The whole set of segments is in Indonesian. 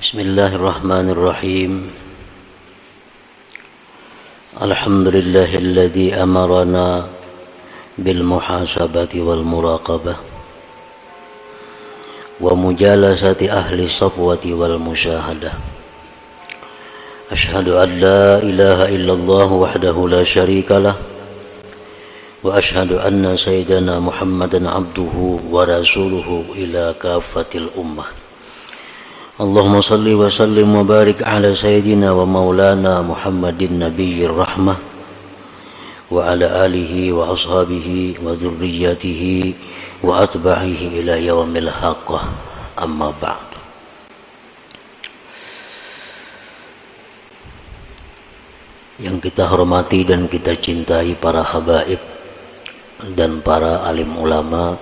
Bismillahirrahmanirrahim. Alhamdulillahilladzi amarana bil muhasabati wal muraqabah wa mujalasati ahli safwati wal musyahadah. Ashhadu an la ilaha illallah wahdahu la syarikalah wa ashhadu anna sayyidana Muhammadan abduhu wa rasuluhu ila kafatil ummah. Allahumma salli wa sallim wa barik ala sayyidina wa maulana Muhammadin nabiyyir rahmah wa ala alihi wa ashabihi wa dzurriyyatihi wa atba'ihi ila yaumil haqqah, amma ba'du. Yang kita hormati dan kita cintai para habaib dan para alim ulama,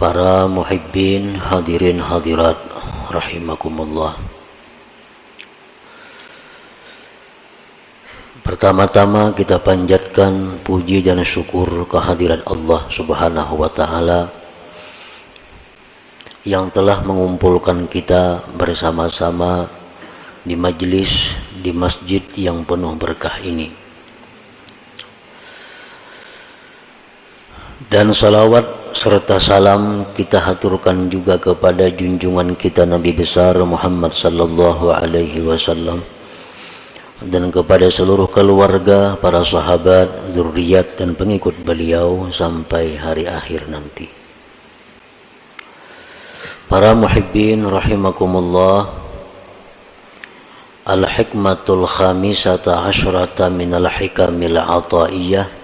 para muhibbin, hadirin hadirat rahimakumullah. Pertama-tama kita panjatkan puji dan syukur kehadirat Allah Subhanahu wa taala yang telah mengumpulkan kita bersama-sama di majlis di masjid yang penuh berkah ini. Dan salawat serta salam kita haturkan juga kepada junjungan kita Nabi besar Muhammad sallallahu alaihi wasallam dan kepada seluruh keluarga, para sahabat, zuriat dan pengikut beliau sampai hari akhir nanti. Para muhibbin rahimakumullah, al-hikmatul khamisata asyrata minal hikamil ataiyah.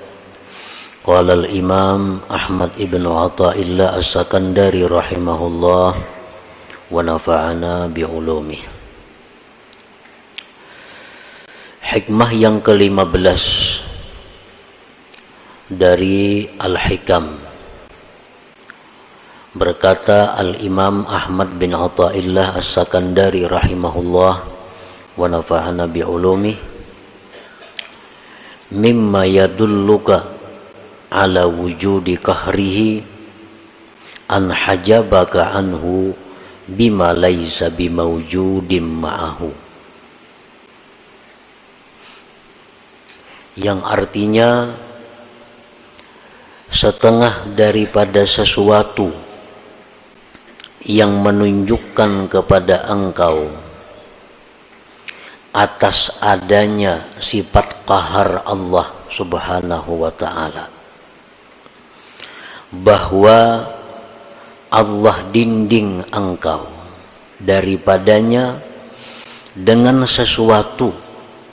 Qala al-Imam Ahmad ibn Athaillah As-Sakandari rahimahullah wa nafa'ana bi'ulumih. Hikmah yang ke-15 dari Al-Hikam. Berkata al-Imam Ahmad bin Athaillah As-Sakandari rahimahullah wa nafa'ana bi'ulumih, mimma yadulluka ala wujudi kahrihi an hajabaka anhu bima laisa bimawjudim ma'ahu, yang artinya setengah daripada sesuatu yang menunjukkan kepada engkau atas adanya sifat qahar Allah Subhanahu wa ta'ala, bahwa Allah dinding engkau daripadanya dengan sesuatu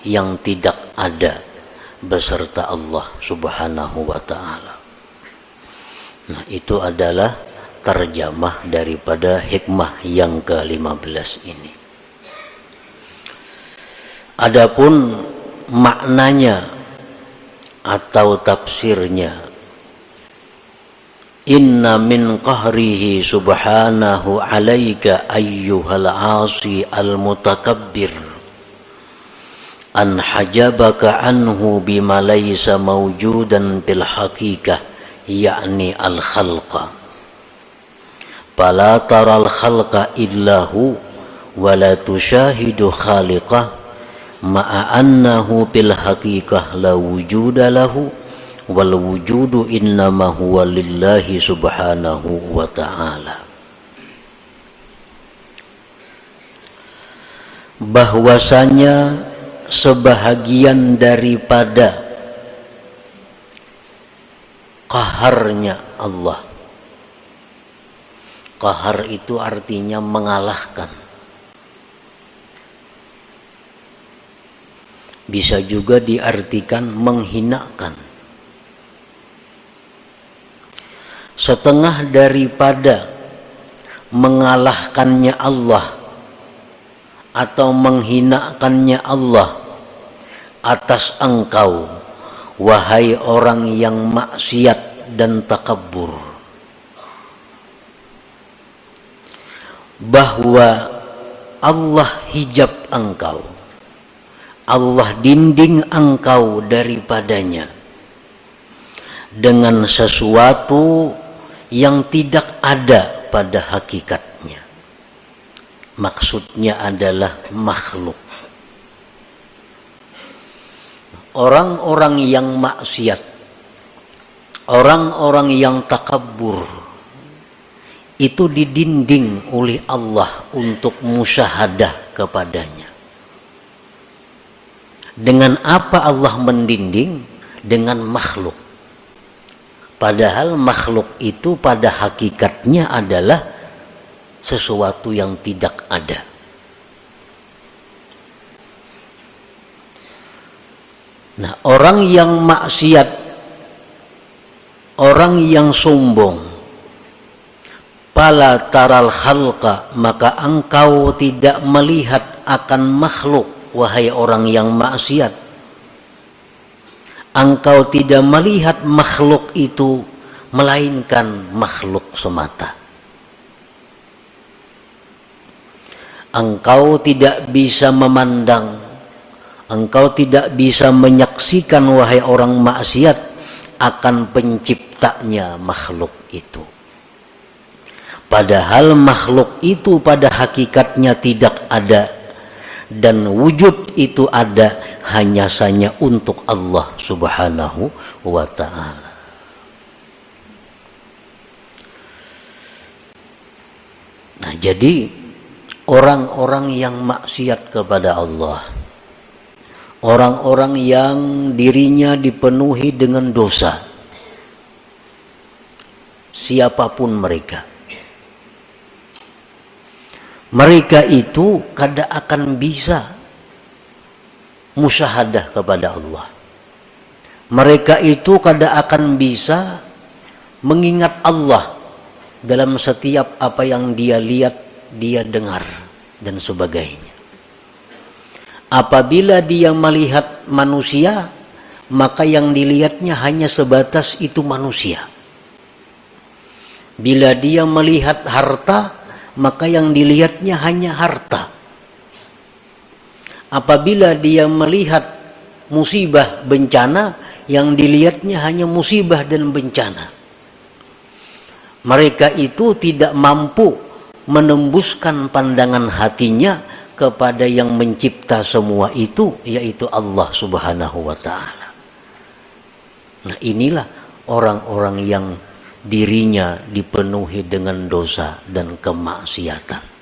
yang tidak ada beserta Allah Subhanahu wa ta'ala. Nah, itu adalah terjemah daripada hikmah yang ke-15 ini. Adapun maknanya atau tafsirnya, inna min qahrihi subhanahu alaika ayyuhal asi al-mutakabbir an hajabaka anhu bima laysa mawjudan bil haqiqah, yakni al-khalqa, fala taral khalqa illahu wa la tushahidu khaliqah ma'a annahu bil haqiqah la wujuda lahu wal wujudu innama huwa lillahi subhanahu wa ta'ala. Bahwasanya sebahagian daripada qaharnya Allah, qahar itu artinya mengalahkan, bisa juga diartikan menghinakan. Setengah daripada mengalahkannya Allah atau menghinakannya Allah atas engkau, wahai orang yang maksiat dan takabbur, bahwa Allah hijab engkau, Allah dinding engkau daripadanya dengan sesuatu yang tidak ada pada hakikatnya. maksudnya adalah makhluk. Orang-orang yang maksiat, orang-orang yang takabur, itu didinding oleh Allah untuk musyahadah kepadanya. Dengan apa Allah mendinding? Dengan makhluk. Padahal makhluk itu pada hakikatnya adalah sesuatu yang tidak ada. Nah, orang yang maksiat, orang yang sombong, pala taral khalqa, maka engkau tidak melihat akan makhluk, wahai orang yang maksiat. Engkau tidak melihat makhluk itu, melainkan makhluk semata. Engkau tidak bisa memandang, engkau tidak bisa menyaksikan, wahai orang maksiat, akan penciptanya makhluk itu. Padahal makhluk itu pada hakikatnya tidak ada, dan wujud itu ada hanya saja untuk Allah Subhanahu wa ta'ala. Nah, jadi orang-orang yang maksiat kepada Allah, orang-orang yang dirinya dipenuhi dengan dosa, siapapun mereka, mereka itu kada akan bisa musyahadah kepada Allah. Mereka itu kada akan bisa mengingat Allah dalam setiap apa yang dia lihat, dia dengar, dan sebagainya. Apabila dia melihat manusia, maka yang dilihatnya hanya sebatas itu manusia. Bila dia melihat harta, maka yang dilihatnya hanya harta. Apabila dia melihat musibah, bencana, yang dilihatnya hanya musibah dan bencana. Mereka itu tidak mampu menembuskan pandangan hatinya kepada yang mencipta semua itu, yaitu Allah Subhanahu wa ta'ala. Nah, inilah orang-orang yang dirinya dipenuhi dengan dosa dan kemaksiatan.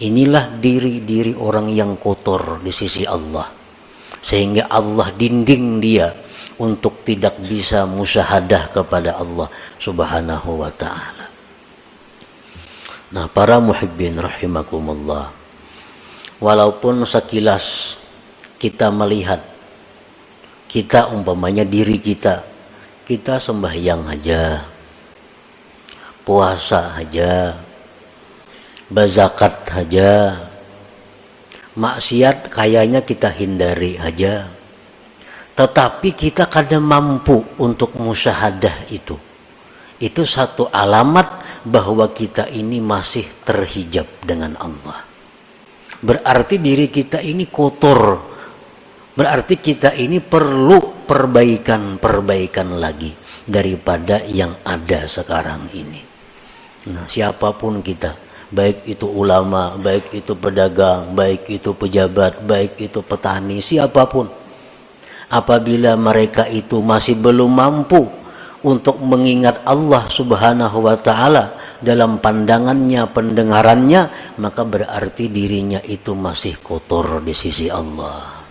Inilah diri-diri orang yang kotor di sisi Allah, sehingga Allah dinding dia untuk tidak bisa musyahadah kepada Allah Subhanahu wa ta'ala. Nah, para muhibbin rahimakumullah, walaupun sekilas kita melihat, kita umpamanya diri kita sembahyang aja, puasa aja, berzakat aja, maksiat kayaknya kita hindari aja, tetapi kita kadang mampu untuk musyahadah itu. Itu satu alamat bahwa kita ini masih terhijab dengan Allah. Berarti diri kita ini kotor, berarti kita ini perlu perbaikan lagi daripada yang ada sekarang ini. Nah, siapapun kita, baik itu ulama, baik itu pedagang, baik itu pejabat, baik itu petani, siapapun, apabila mereka itu masih belum mampu untuk mengingat Allah Subhanahu wa ta'ala dalam pandangannya, pendengarannya, maka berarti dirinya itu masih kotor di sisi Allah.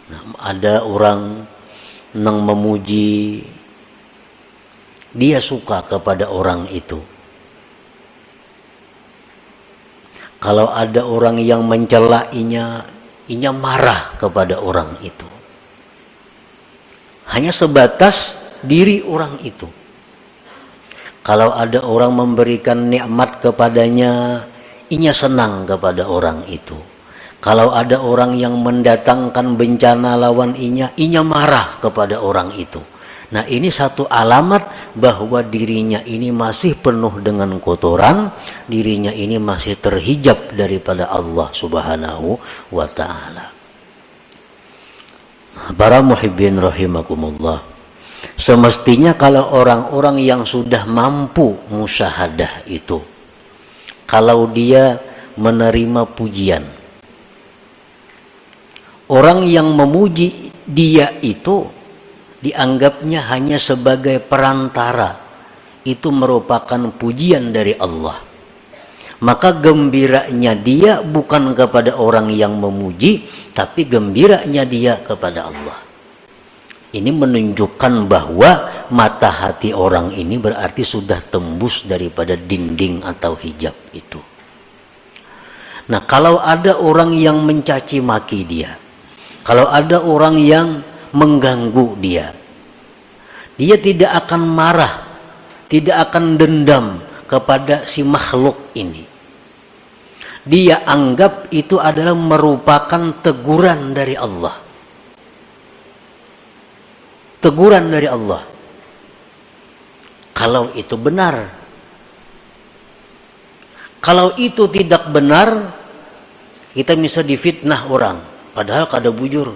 Nah, ada orang yang memuji, dia suka kepada orang itu. Kalau ada orang yang mencela, inya marah kepada orang itu. Hanya sebatas diri orang itu. Kalau ada orang memberikan nikmat kepadanya, inya senang kepada orang itu. Kalau ada orang yang mendatangkan bencana lawan inya marah kepada orang itu. Nah, ini satu alamat bahwa dirinya ini masih penuh dengan kotoran, dirinya ini masih terhijab daripada Allah Subhanahu wa ta'ala. Para muhibbin rahimakumullah, semestinya kalau orang-orang yang sudah mampu musyahadah itu, kalau dia menerima pujian. Orang yang memuji dia itu dianggapnya hanya sebagai perantara, itu merupakan pujian dari Allah. Maka gembiranya dia bukan kepada orang yang memuji, tapi gembiranya dia kepada Allah. Ini menunjukkan bahwa mata hati orang ini berarti sudah tembus daripada dinding atau hijab itu. Nah, kalau ada orang yang mencaci maki dia, kalau ada orang yang mengganggu dia, dia tidak akan marah, tidak akan dendam kepada si makhluk ini. Dia anggap itu adalah merupakan teguran dari Allah. Teguran dari Allah. Kalau itu benar. Kalau itu tidak benar, kita bisa difitnah orang, padahal kada bujur.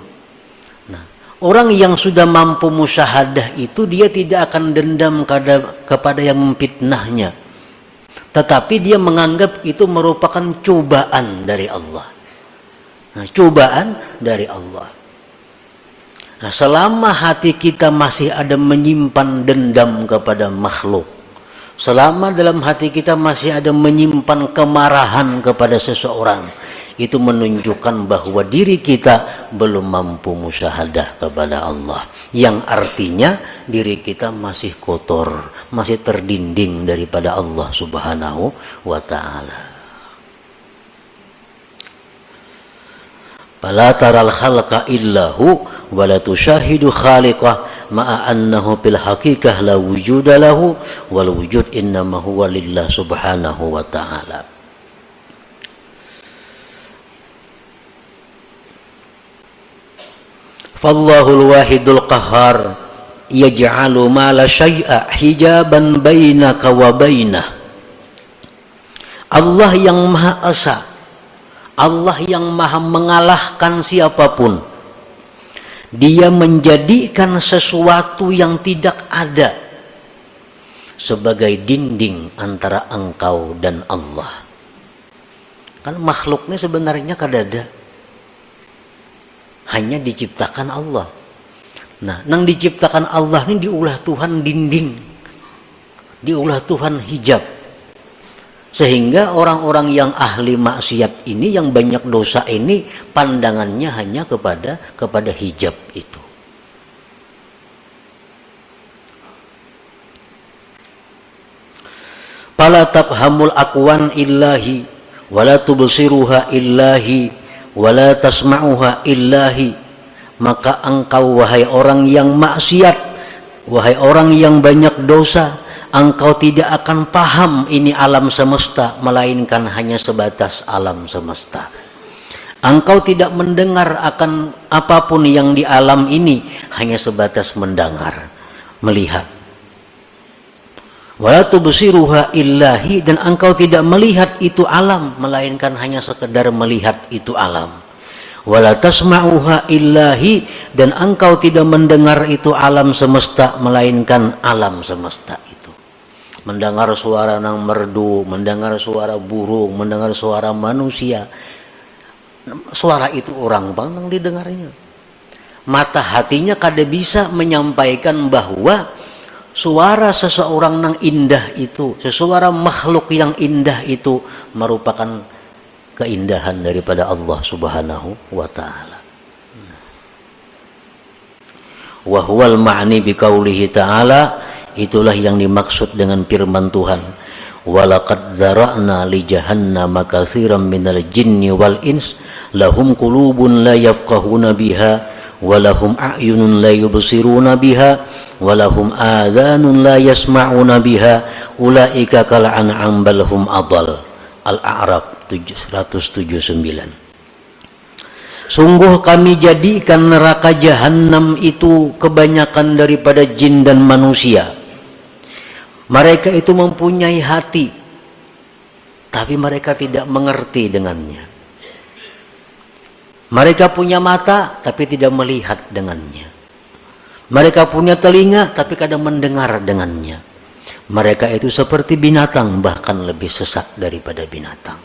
Nah, orang yang sudah mampu musyahadah itu dia tidak akan dendam kepada yang memfitnahnya, tetapi dia menganggap itu merupakan cobaan dari Allah. Nah, cobaan dari Allah. Nah, selama hati kita masih ada menyimpan dendam kepada makhluk, selama dalam hati kita masih ada menyimpan kemarahan kepada seseorang, itu menunjukkan bahwa diri kita belum mampu musyahadah kepada Allah, yang artinya diri kita masih kotor, masih terdinding daripada Allah Subhanahu wa ta'ala. Fala taral khalqa illahu wa la tushahidu khaliqah ma'a annahu bil haqiqah la wujuda lahu wal wujud innama huwa lillah subhanahu wa ta'ala. Fallahul wahidul qahhar yaj'alu ma la syai'a hijaban bainaka wa bainah. Allah yang Maha Esa, Allah yang Maha mengalahkan siapapun. Dia menjadikan sesuatu yang tidak ada sebagai dinding antara engkau dan Allah. Kan makhluknya sebenarnya kada ada, hanya diciptakan Allah. Nah, nang diciptakan Allah ini diulah Tuhan dinding, diulah Tuhan hijab, sehingga orang-orang yang ahli maksiat ini, yang banyak dosa ini, pandangannya hanya kepada hijab itu. Fala tafhamul aqwan illahi wala tubsiruha illahi wala tasma'uha illahi. Maka engkau, wahai orang yang maksiat, wahai orang yang banyak dosa, engkau tidak akan paham ini alam semesta, melainkan hanya sebatas alam semesta. Engkau tidak mendengar akan apapun yang di alam ini, hanya sebatas mendengar, melihat. Wala tubsiruha illahi, dan engkau tidak melihat itu alam, melainkan hanya sekedar melihat itu alam. Wala tasma'uha illahi, dan engkau tidak mendengar itu alam semesta, melainkan alam semesta itu. Mendengar suara nang merdu, mendengar suara burung, mendengar suara manusia, suara itu orang bang nang didengarnya. Mata hatinya kada bisa menyampaikan bahwa suara seseorang nang indah itu, sesuara makhluk yang indah itu merupakan keindahan daripada Allah Subhanahu wa ta'ala. Wa huwal ma'ni biqaulihi ta'ala, itulah yang dimaksud dengan firman Tuhan, walaqad zara'na li jahannama katsiran minal jinni wal ins lahum qulubun la yafqahuna biha wa lahum a'yunun la yubsiruna biha wa lahum adhanun la yasma'una biha ulaika kal an'am bal hum adall. Al-A'raf 179. Sungguh kami jadikan neraka jahanam itu kebanyakan daripada jin dan manusia. Mereka itu mempunyai hati, tapi mereka tidak mengerti dengannya. Mereka punya mata, tapi tidak melihat dengannya. Mereka punya telinga, tapi kadang mendengar dengannya. Mereka itu seperti binatang, bahkan lebih sesat daripada binatang.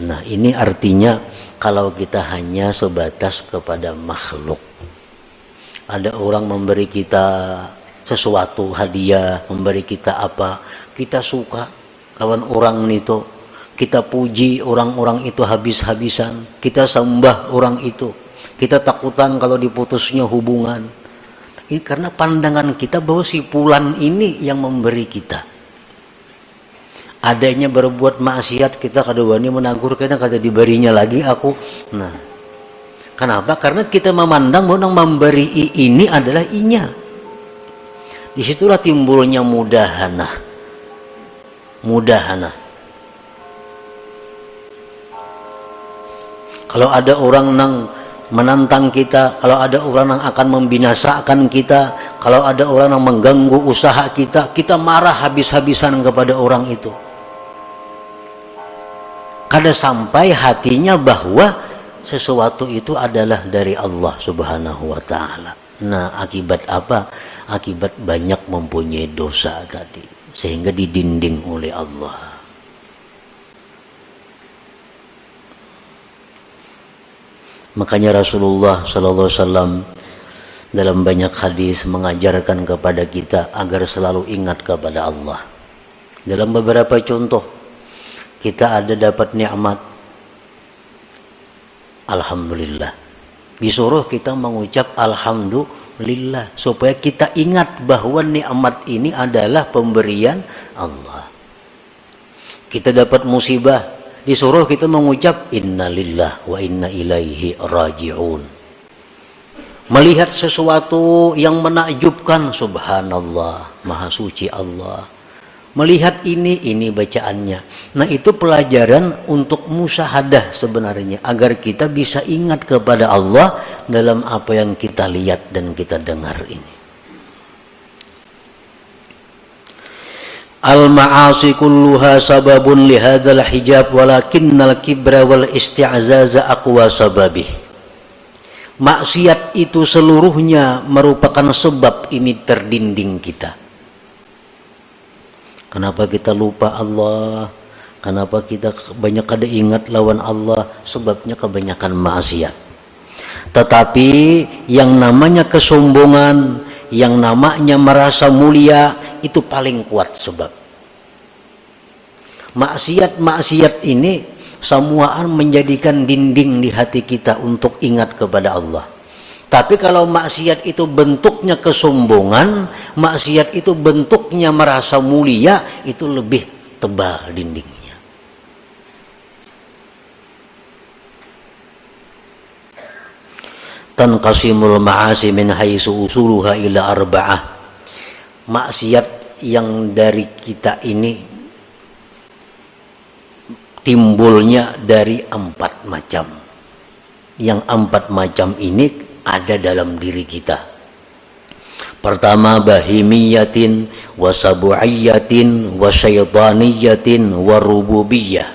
Nah, ini artinya kalau kita hanya sebatas kepada makhluk. Ada orang memberi kita sesuatu, hadiah, memberi kita apa, kita suka kawan orang itu, kita puji orang-orang itu habis-habisan, kita sembah orang itu, kita takutan kalau diputusnya hubungan. Ini karena pandangan kita bahwa si fulan ini yang memberi kita. Adanya berbuat maksiat kita kadang-kadang menegur, karena kata diberinya lagi aku. Nah, kenapa? Karena kita memandang bahwa yang memberi ini adalah inya. Disitulah timbulnya mudahana. Kalau ada orang yang menantang kita, kalau ada orang yang akan membinasakan kita, kalau ada orang yang mengganggu usaha kita, kita marah habis-habisan kepada orang itu. Kada sampai hatinya bahwa sesuatu itu adalah dari Allah Subhanahu wa ta'ala. Nah, akibat apa? Akibat banyak mempunyai dosa tadi, sehingga didinding oleh Allah. Makanya Rasulullah sallallahu alaihi wasallam dalam banyak hadis mengajarkan kepada kita agar selalu ingat kepada Allah. Dalam beberapa contoh, kita ada dapat nikmat, alhamdulillah. Disuruh kita mengucap alhamdulillah supaya kita ingat bahwa nikmat ini adalah pemberian Allah. Kita dapat musibah, disuruh kita mengucap innalillah wa inna ilaihi raji'un. Melihat sesuatu yang menakjubkan, subhanallah, maha suci Allah. Melihat ini bacaannya. Nah, itu pelajaran untuk musyahadah sebenarnya, agar kita bisa ingat kepada Allah dalam apa yang kita lihat dan kita dengar ini. Al-ma'asi kulluha sababun lihadzal hijab walakinnal kibra wal isti'zaza aqwa sababih. Maksiat itu seluruhnya merupakan sebab ini terdinding kita. Kenapa kita lupa Allah? Kenapa kita banyak kada ingat lawan Allah? Sebabnya kebanyakan maksiat. Tetapi yang namanya kesombongan, yang namanya merasa mulia, itu paling kuat sebab. Maksiat ini semuaan menjadikan dinding di hati kita untuk ingat kepada Allah. Tapi kalau maksiat itu bentuknya kesombongan, maksiat itu bentuknya merasa mulia, itu lebih tebal dindingnya. Tanqasimul ma'asi min haitsu usuluha ila arba'ah. Maksiat yang dari kita ini timbulnya dari 4 macam. Yang 4 macam ini ada dalam diri kita. Pertama, bahimiyatin wa sabu'iyatin wa syaitaniyatin wa rububiyah.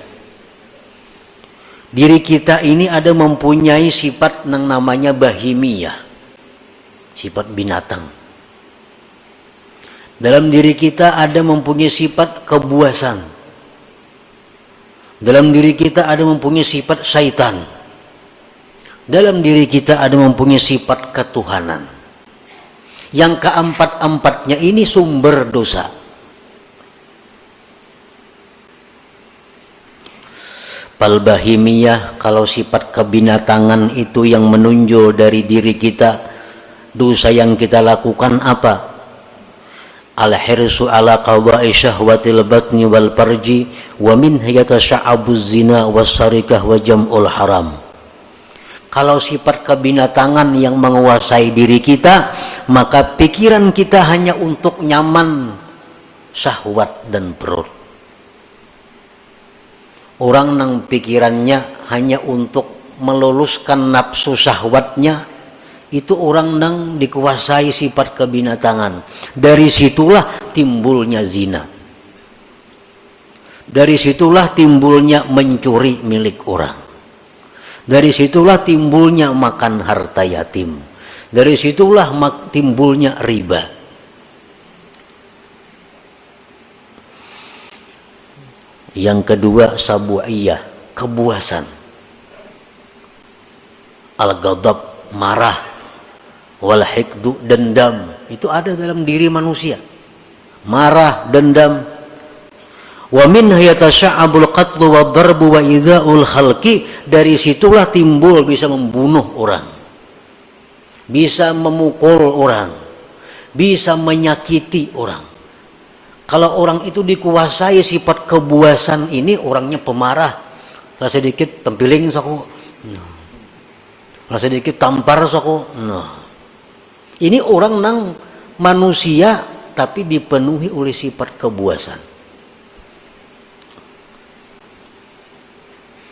Diri kita ini ada mempunyai sifat yang namanya bahimiyah, sifat binatang. Dalam diri kita ada mempunyai sifat kebuasan. Dalam diri kita ada mempunyai sifat syaitan. Dalam diri kita ada mempunyai sifat ketuhanan. Yang keempat-empatnya ini sumber dosa. Palbahimiyah, kalau sifat kebinatangan itu yang menonjol dari diri kita, dosa yang kita lakukan apa? Al-hirsu ala qada'i syahwatil batni wal farji wa min yatasa'abuz zina was sarikah wa jam'ul haram. Kalau sifat kebinatangan yang menguasai diri kita, maka pikiran kita hanya untuk nyaman, syahwat dan perut. Orang yang pikirannya hanya untuk meluluskan nafsu syahwatnya, itu orang yang dikuasai sifat kebinatangan. Dari situlah timbulnya zina. Dari situlah timbulnya mencuri milik orang. Dari situlah timbulnya makan harta yatim. Dari situlah timbulnya riba. Yang kedua sabu'iyah, kebuasan. Al-ghadab, marah. Wal hikdu, dendam. Itu ada dalam diri manusia. Marah, dendam. Wa minha yatasha'abul qatlu wa darbu wa idza'ul khalqi. Dari situlah timbul bisa membunuh orang, bisa memukul orang, bisa menyakiti orang. Kalau orang itu dikuasai sifat kebuasan ini, orangnya pemarah. Lah sedikit tempiling saku. Lah sedikit tampar saku. Ini orang nang manusia tapi dipenuhi oleh sifat kebuasan.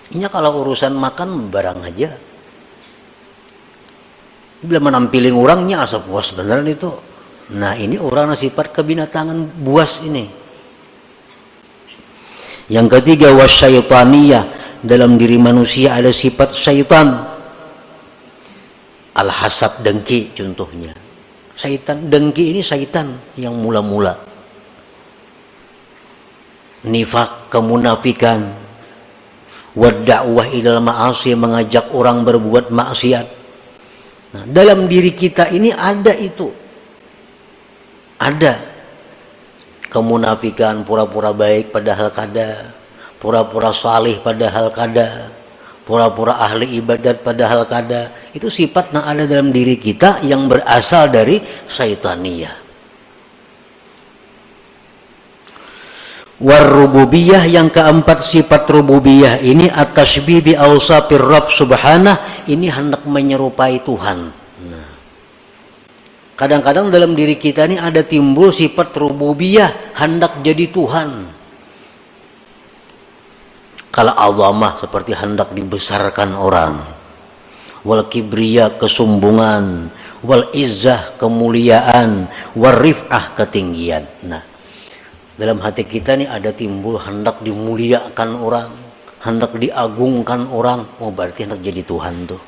Ini kalau urusan makan barang aja. Bila menampiling orangnya asa puas beneran itu. Nah ini orang sifat kebinatangan buas ini. Yang ketiga wasyaitaniyah, dalam diri manusia ada sifat syaitan. Al-hasad, dengki contohnya. Syaitan, dengki ini syaitan yang mula-mula. Nifak, kemunafikan. Wadda'wah ilal ma'asi, mengajak orang berbuat maksiat. Nah, dalam diri kita ini ada itu. Ada kemunafikan, pura-pura baik padahal kada, pura-pura salih padahal kada, pura-pura ahli ibadat padahal kada. Itu sifat yang ada dalam diri kita yang berasal dari syaitaniyah. Warrububiyah, yang keempat sifat rububiyah ini at-tashbih bi awsafir Rabb subhanah, ini hendak menyerupai Tuhan. Nah, kadang-kadang dalam diri kita ini ada timbul sifat rububiyah, hendak jadi Tuhan. Kalau azamah seperti hendak dibesarkan orang, wal kibriya, kesombongan, wal izzah, kemuliaan, wal rif'ah, ketinggian. Nah, dalam hati kita ini ada timbul hendak dimuliakan orang, hendak diagungkan orang. Oh berarti hendak jadi Tuhan tuh.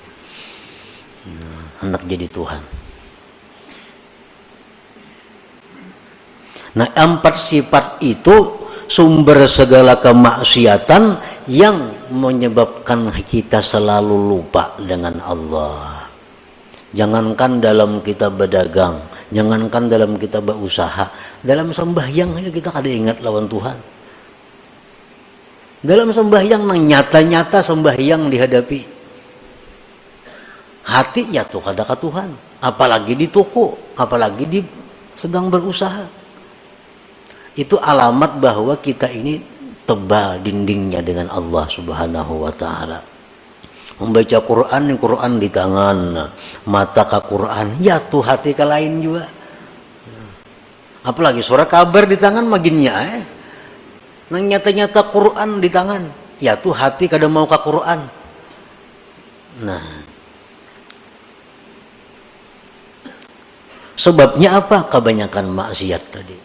Hendak jadi Tuhan. Nah, empat sifat itu sumber segala kemaksiatan yang menyebabkan kita selalu lupa dengan Allah. Jangankan dalam kita berdagang, jangankan dalam kita berusaha, dalam sembahyang aja kita kada ingat lawan Tuhan. Dalam sembahyang nang nyata-nyata sembahyang dihadapi, hati ya tuh kada ke Tuhan, apalagi di toko, apalagi di sedang berusaha. Itu alamat bahwa kita ini tebal dindingnya dengan Allah Subhanahu wa taala. Membaca Quran, Quran di tangan, mata ke Quran, ya tuh hati ke lain juga. Apalagi surat kabar di tangan maginnya nang nyata-nyata Quran di tangan, ya tuh hati kada mau ke Quran. Nah, sebabnya apa? Kebanyakan maksiat tadi.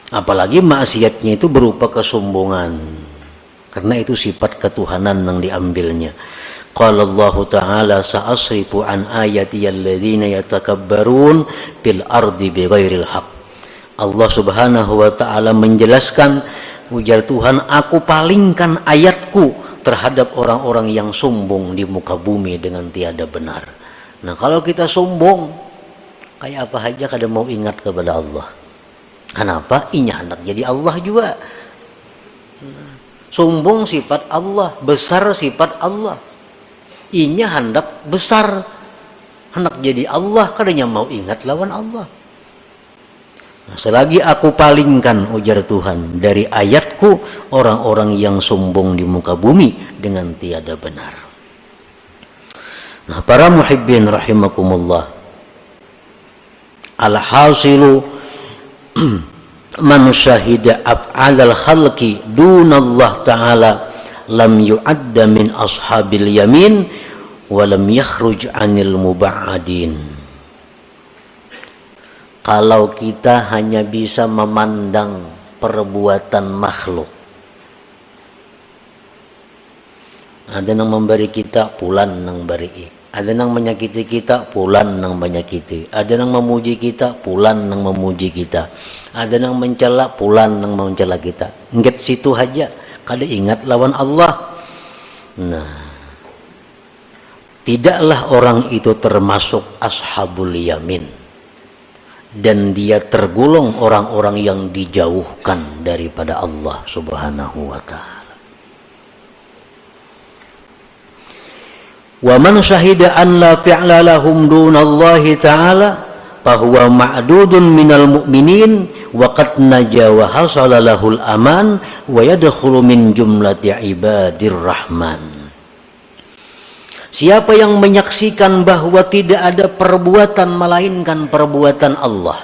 Apalagi maksiatnya itu berupa kesombongan, karena itu sifat ketuhanan yang diambilnya. Qala Allah Ta'ala sa'asrifu an ayati alladhina yatakabbarun fil ardi bighairil haq. Allah Subhanahu wa Ta'ala menjelaskan, ujar Tuhan, aku palingkan ayatku terhadap orang-orang yang sombong di muka bumi dengan tiada benar. Nah, kalau kita sombong kayak apa aja kada mau ingat kepada Allah. Kenapa? Inya hendak jadi Allah juga. Sombong sifat Allah, besar sifat Allah. Inya hendak besar, hendak jadi Allah, kadanya mau ingat lawan Allah. Nah, selagi aku palingkan, ujar Tuhan, dari ayatku orang-orang yang sombong di muka bumi dengan tiada benar. Nah, para muhibbin rahimakumullah, al-hasilu man syahida af'alal khalqi dunallah ta'ala lam yu'adda min ashabil yamin wa lam yakhruj anil muba'adin. Kalau kita hanya bisa memandang perbuatan makhluk, ada yang memberi kita pulan nang beri, Ada yang menyakiti kita, pulan yang menyakiti. Ada yang memuji kita, pulan yang memuji kita. Ada yang mencela, pulan yang mencela kita. Ingat situ aja, kada ingat lawan Allah. Nah, tidaklah orang itu termasuk ashabul yamin, dan dia tergolong orang-orang yang dijauhkan daripada Allah Subhanahu wa ta'ala. Wa man syahida an la fi'la lahum dunallahi ta'ala fahuwa ma'dudun minal mu'minin wa qad naja wa hasala lahul aman wa yadkhulu min jumlati ibadir rahman. Siapa yang menyaksikan bahwa tidak ada perbuatan melainkan perbuatan Allah.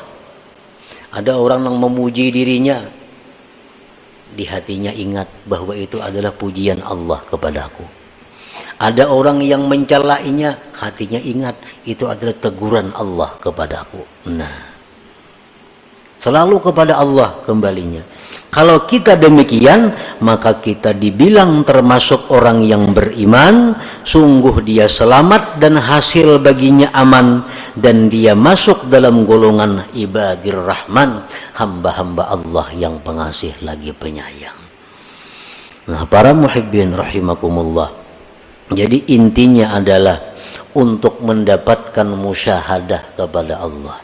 Ada orang yang memuji dirinya, di hatinya ingat bahwa itu adalah pujian Allah kepadaku. Ada orang yang mencelainya, hatinya ingat itu adalah teguran Allah kepadaku. Nah, selalu kepada Allah kembalinya. Kalau kita demikian, maka kita dibilang termasuk orang yang beriman. Sungguh dia selamat dan hasil baginya aman, dan dia masuk dalam golongan ibadir rahman, hamba-hamba Allah yang pengasih lagi penyayang. Nah, para muhibbin rahimakumullah, jadi intinya adalah untuk mendapatkan musyahadah kepada Allah.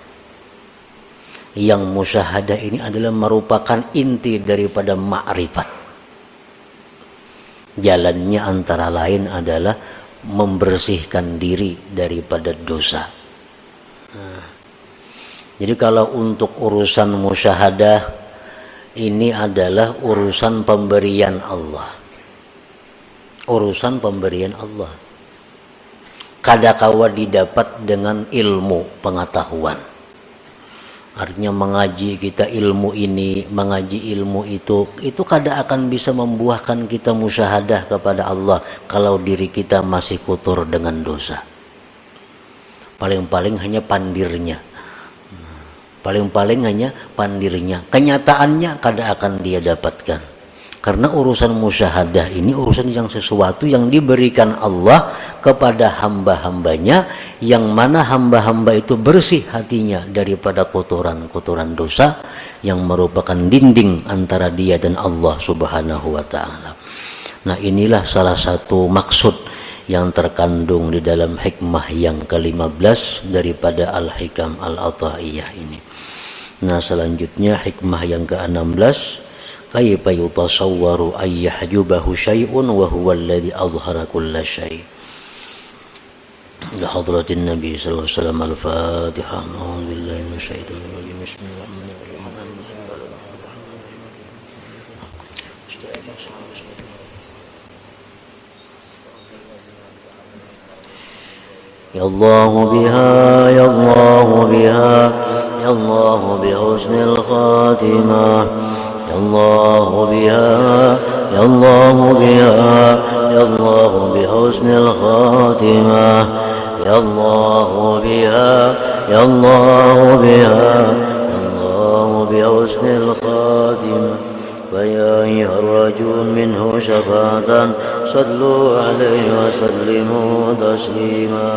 Yang musyahadah ini adalah merupakan inti daripada ma'rifat. Jalannya antara lain adalah membersihkan diri daripada dosa. Nah, jadi kalau untuk urusan musyahadah ini adalah urusan pemberian Allah. Urusan pemberian Allah. Kadakawa didapat dengan ilmu pengetahuan. Artinya mengaji kita ilmu ini, mengaji ilmu itu kada akan bisa membuahkan kita musyahadah kepada Allah kalau diri kita masih kotor dengan dosa. Paling-paling hanya pandirnya. Paling-paling hanya pandirnya. Kenyataannya kada akan dia dapatkan. Karena urusan musyahadah ini urusan yang sesuatu yang diberikan Allah kepada hamba-hambanya, yang mana hamba-hamba itu bersih hatinya daripada kotoran-kotoran dosa yang merupakan dinding antara dia dan Allah Subhanahu wa ta'ala. Nah, inilah salah satu maksud yang terkandung di dalam hikmah yang ke-15 daripada Al-Hikam Al-Ata'iyah ini. Nah, selanjutnya hikmah yang ke-16, kaifa yutasawwaru ay yahjubahu syai'un wa huwa alladhi azhara kulla syai'. Li hadratin Nabi sallallahu alaihi wasallam. Al-Fatihah. A'udzu billahi minasyaitonir rajim. Bismillahirrahmanirrahim. Ya Allah biha, ya Allah biha, ya Allah bihusnil khatimah. Ya Allah biha, ya Allah biha, ya Allah bihusnil khatimah. Ya Allah biha, ya Allah biha, ya Allah bihusnil khatimah. فيا أيها الرجل منه شفاعة صلوا عليه وسلموا تسليما.